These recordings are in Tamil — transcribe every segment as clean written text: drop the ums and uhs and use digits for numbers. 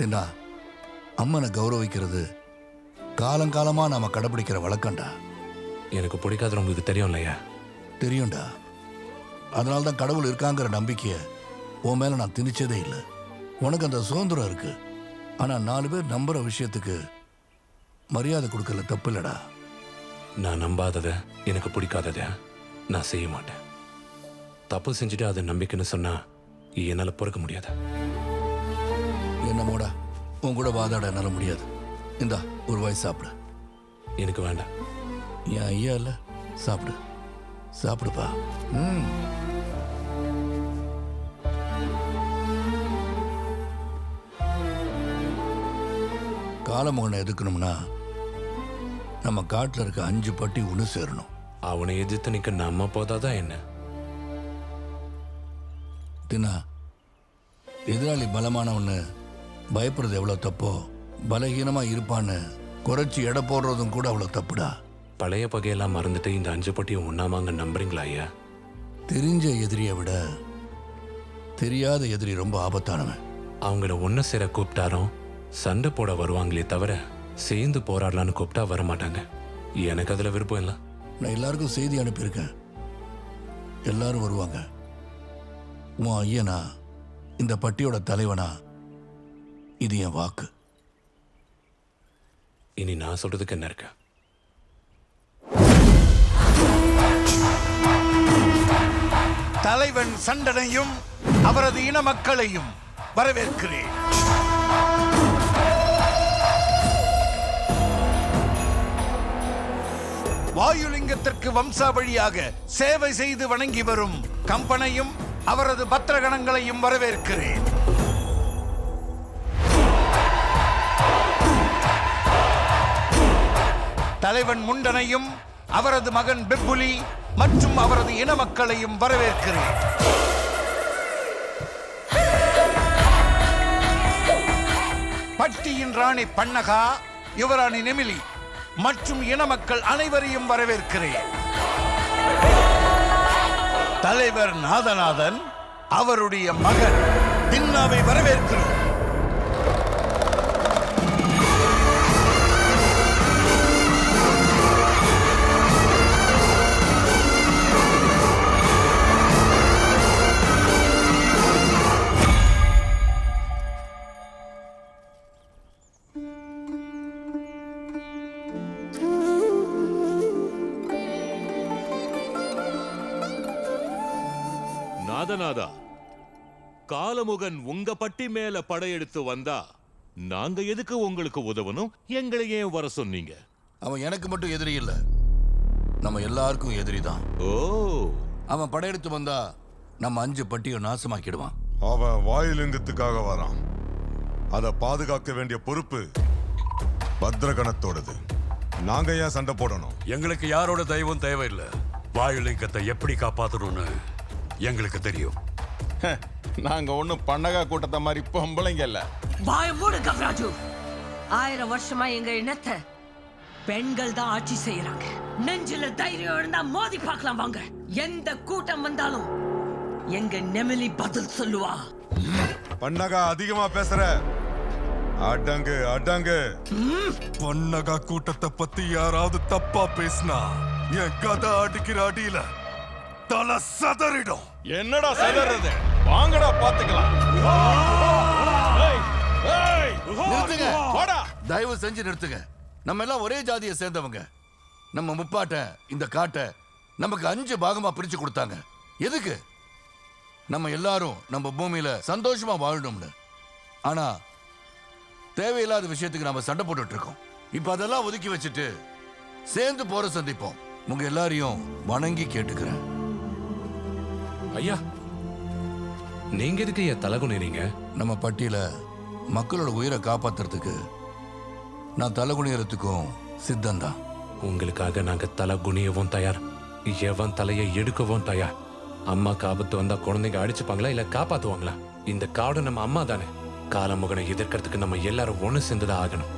தின்னா அம்மனை கௌரவிக்கிறது காலங்காலமா நாம கடைபிடிக்கிற வழக்கம்டா. எனக்கு பிடிக்காது உங்களுக்கு தெரியும் இல்லையா? தெரியும்டா. அதனால தான் கடவுள் இருக்காங்கிற நம்பிக்கைய உன் மேல நான் திணிச்சதே இல்லை. உனக்கு அந்த சுதந்திரம் இருக்கு. ஆனா 4 பேர் நம்புற விஷயத்துக்கு மரியாதை கொடுக்கல தப்பு இல்லடா. நான் நம்பாதத, எனக்கு பிடிக்காதத நான் செய்ய மாட்டேன். தப்பு செஞ்சுட்டு அதை நம்பிக்கைன்னு சொன்னா என்னால பொறுக்க முடியாது. என்னமோடா உன் கூட வாதாட என்னால முடியாது. இந்தா ஒரு வாய் சாப்பிடு. எனக்கு வேண்டாம். என் ஐயா இல்ல, சாப்பிடு சாப்பிடுப்பா. காலமோகனை எதுக்கணும்னா நம்ம காட்டுல இருக்க 5 பட்டி ஒன்று சேரணும். அவனை எதிர்த்து நிக்க நம்ம போதாதான் என்ன? தினா, எதிராளி பலமானவன்னு பயப்படுறது எவ்வளவு தப்போ, பலகீனமா இருப்பான்னு குறைச்சி எடை போடுறதும் கூட அவ்வளவு தப்புடா. பழைய பகையெல்லாம் மறந்துட்டு இந்த 5 பட்டியும் ஒண்ணாமாங்க நம்புறீங்களா ஐயா? தெரிஞ்ச எதிரியை விட தெரியாத எதிரி ரொம்ப ஆபத்தானவன். அவங்கள ஒன்னு சேர கூப்பிட்டாரோ சண்டை போட வருவாங்களே தவிர சேர்ந்து போராடலான்னு கூப்பிட்டா வர மாட்டாங்க. எனக்கு அதுல விருப்பம் இல்லை. நான் எல்லாருக்கும் செய்தி அனுப்பியிருக்கேன். எல்லாரும் வருவாங்க. உன் ஐயனா இந்த பட்டியோட தலைவனா இது என் வாக்கு. இனி நான் சொல்றதுக்கு என்ன இருக்கு? தலைவன் சண்டனையும் அவரது இன மக்களையும் வரவேற்கிறேன். வாயுலிங்கத்திற்கு வம்சாவழியாக சேவை செய்து வணங்கி வரும் கம்பனையும் அவரது பத்திரகணங்களையும் வரவேற்கிறேன். தலைவன் முண்டனையும் அவரது மகன் பெப்புலி மற்றும் அவரது இன மக்களையும் வரவேற்கிறேன். பட்டியின் ராணி பன்னகா, யுவராணி நெமிலி மற்றும் இன மக்கள் அனைவரையும் வரவேற்கிறேன். தலைவர் நாதநாதன், அவருடைய மகன் தின்னாவை வரவேற்கிறோம். நாதநாதா, காலமுகன் உங்க பட்டி மேல படையெடுத்து வந்தா நாங்க எதுக்கு உங்களுக்கு உதவணும்? எங்களை ஏன் வர சொன்னீங்க? அவன் எனக்கு மட்டும் எதிரி இல்ல, நம்ம எல்லாருக்கும் எதிரி தான். ஓ, அவன் படையெடுத்து வந்தா நம்ம 5 பட்டியை நாசமாக்கிடுவான். அவன் வாயுலிங்கத்துக்காக வரான். அதை பாதுகாக்க வேண்டிய பொறுப்பு பத்ரகணத்தோடது. நாங்க ஏன் சண்டை போடணும்? எங்களுக்கு யாரோட தயவும் தேவையில்லை. வாயுலிங்கத்தை எப்படி காப்பாத்தணும்னு எங்களுக்கு தெரியும். நாங்க ஒண்ணும் பண்டகா கூட்டத்தை மாதிரி பொம்பளைங்க இல்ல. வாய மூடு கவராஜு. 1000 வருஷமா எங்க இனத்தை பெண்கள் தான் ஆட்சி செய்யறாங்க. நெஞ்சில தைரியம் இருந்தா மோதி பார்க்கலாம் வாங்க. எந்த கூட்டம் வந்தாலும் எங்க நெமிலி பதில் சொல்லுவா. பன்னகா அதிகமா பேசுற. அடங்கு அடங்கு. பொன்னகா கூட்டத்தை பத்தி யாராவது தப்பா பேசினா என் கதை அடிக்கிற அடியில தலை சதறிடும். என்னடா சதறது? வாங்கடா பாத்துக்கலாம். நிறுத்துங்க. வாடா. தயவு செஞ்சு நிறுத்துங்க. நம்ம எல்லாம் ஒரே ஜாதியை சேர்ந்தவங்க. நம்ம முப்பாட்ட இந்த காட்டை நமக்கு 5 பாகமா பிரிச்சு கொடுத்தாங்க. எதுக்கு? நம்ம எல்லாரும் நம்ம பூமியில சந்தோஷமா வாழணும்னு. ஆனா தேவையில்லாத விஷயத்துக்கு நாம சண்டை போட்டுட்டு இருக்கோம். இப்ப அதெல்லாம் ஒதுக்கி வச்சுட்டு சேர்ந்து போற சந்திப்போம். உங்க எல்லாரையும் வணங்கி கேட்டுக்கிறேன். ஐயா, நீங்க எதுக்கு ஐயா தலகுனிறீங்க? நம்ம பட்டியல மக்களோட உயிரை காப்பாத்துறதுக்கு நான் தலகுனியறதுக்கும் சித்தந்தான். உங்களுக்காக நாங்க தலை குனியவும் தயார், எவன் தலையை எடுக்கவும் தயார். அம்மாக்கு ஆபத்து வந்தா குழந்தைங்க அடிச்சுப்பாங்களா இல்ல காப்பாத்துவாங்களா? இந்த காடு நம்ம அம்மா தானே. காலமுகனை எதிர்க்கிறதுக்கு நம்ம எல்லாரும் ஒண்ணு சேர்ந்துதான் ஆகணும்.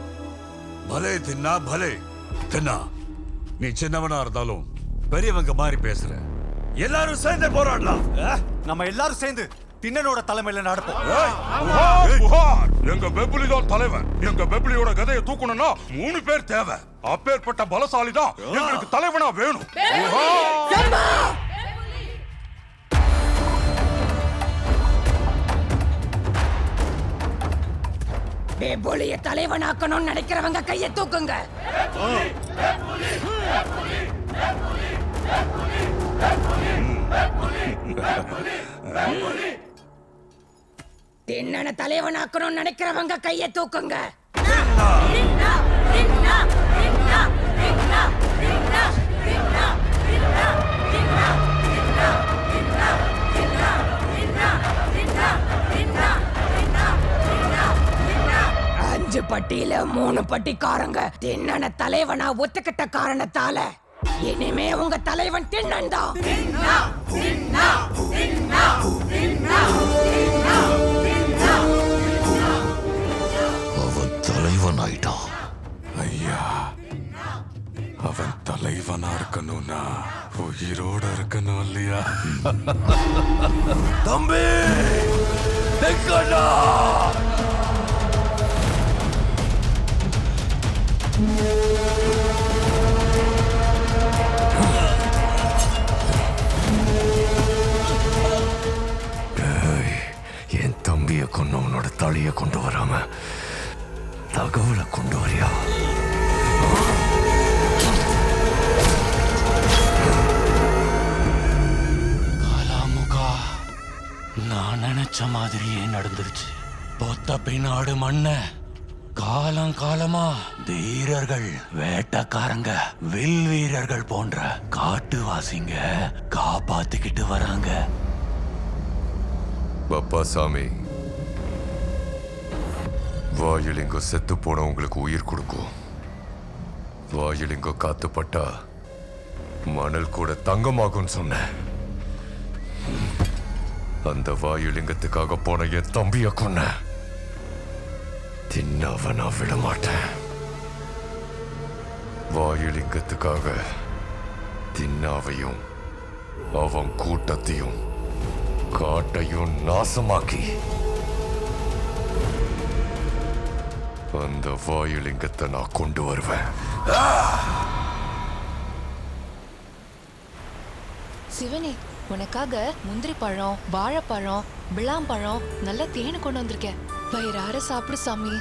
பலே தின்னா, பலே தின்னா. நீ சின்னவனா இருந்தாலும் பெரியவங்க மாதிரி பேசுற. எல்லாரும் சேர்ந்து போராடலாம். நம்ம எல்லாரும் சேர்ந்து திண்ணனோட தலைமையில நடப்போம். எங்க எங்க பெப்புலி தான் தலைவன். எங்க பெப்புலியோட கதையை தூக்கணும்னா 3 பேர் தேவை. அப்பேற்பட்ட பலசாலி தான் எங்களுக்கு தலைவனா வேணும். பெபுலிய தலைவனாக்கணும்னு நினைக்கிறவங்க கையை தூக்குங்க. திண்ணன தலைவனாக்கணும்னு நினைக்கிறவங்க கையை தூக்குங்க. அஞ்சு பட்டியில 3 பட்டிக்காரங்க திண்ணன தலைவனா ஒத்துக்கிட்ட காரணத்தால இனிமே உங்க தலைவன் திண்ணன் தான். அவன் தலைவன் ஆயிட்டான். ஐயா, அவன் தலைவனா இருக்கணும்னா உயிரோட இருக்கணும் இல்லையா? தம்பி தெக்கடா! என் தம்பியை கொண்டவனோட தலையை கொண்டு வராம தகவலை கொண்டு வரியா? காலாமுகா, நான் நினைச்ச மாதிரியே நடந்துருச்சு. பொத்த பின்னாடு மண்ண காலம் காலமா தீரர்கள், வேட்டக்காரங்க, வில் வீரர்கள் போன்ற காட்டுவாசிங்க காப்பாத்திக்கிட்டு வராங்க. பப்பா சாமி, வாயுலிங்கம் செத்து போனவங்களுக்கு உயிர் கொடுக்கும். வாயுலிங்கம் காத்துப்பட்டா மணல் கூட தங்கமாகும் சொன்ன. அந்த வாயுலிங்கத்துக்காக போன என் தம்பிய கொன்ன. தின்னவ நான் விட மாட்டேன். வாயுலிங்கத்துக்காக தின்னாவையும் அவன் கூட்டத்தையும் காட்டையும் நாசமாக்கி அந்த வாயுலிங்கத்தை நான் கொண்டு வருவேன். சிவனே, உனக்காக முந்திரி பழம், வாழைப்பழம், விளாம்பழம், நல்ல தேனு கொண்டு வந்திருக்கேன். வயிறார சாப்பிடு சாமி.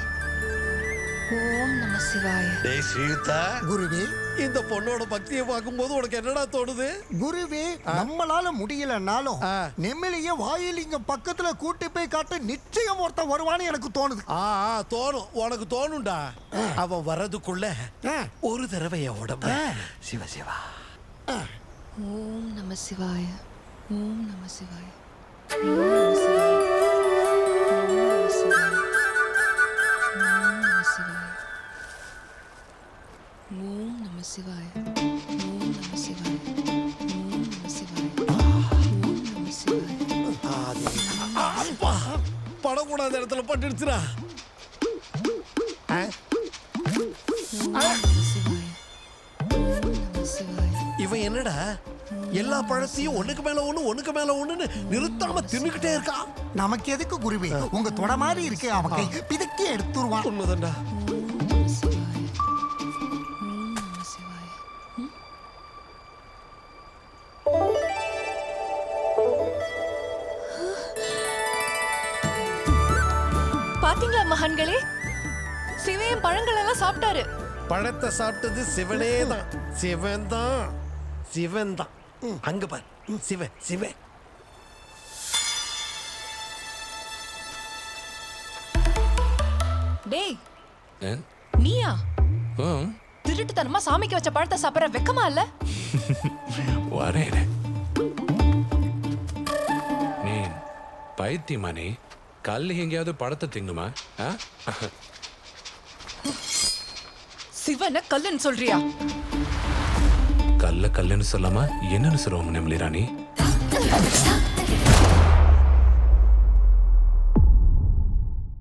ஓம் நம சிவாய. டேய் ஸ்ரீதா, குருவே, இந்த பொண்ணோட பக்தியை பார்க்கும்போது உனக்கு என்னடா தோணுது? குருவே, நம்மளால முடியலன்னாலும் நெம்மிலிய வாயிலிங்கம் பக்கத்துல கூட்டி போய் காட்ட நிச்சயம் ஒருத்தன் வருவான்னு எனக்கு தோணுது. தோணும், உனக்கு தோணும்டா. அவன் வர்றதுக்குள்ள ஒரு தடவை என் உடம்ப சிவ சிவா. ஓம் நம சிவாய. ஓம் நம சிவாய. ஓம் நம சிவாய. ஓம் நம சிவாய. ஓம் நம சிவாய. ஓம் நம சிவாய. ஓம் நம சிவாய. ஓம் நம சிவாய. படக்கூடாத இடத்துல பட்டுடுச்சுடா. இவன் என்னடா எல்லா பழத்தையும் ஒண்ணுக்கு மேல ஒண்ணுன்னு நிறுத்தாம தின்னுக்கிட்டே இருக்கான். நமக்கு எதுக்கு குருவே? உங்க தொட மாதிரி இருக்கு, அவன் கை பிதக்கி எடுத்துருவான். உண்மைதான்டா. பாத்தீங்களா மகான்களே, சிவன் பழங்கள் எல்லாம் சாப்பிட்டாரு. பழத்தை சாப்பிட்டது சிவனே தான். சிவன் தான். அங்க பார், சிவன். டேய், நீயா திருட்டுத்தனமா சாமிக்கு வச்ச பழத்தை சாப்பிட வெக்கமா இல்ல? வரேன். நீ பைத்தியமானே, கல் எங்கேயாவது படத்தை திங்குமா? சிவனை கல்லுன்னு சொல்றியா? கல்லுன்னு சொல்லாம என்னன்னு சொல்லுவோம் நெம்லி ராணி?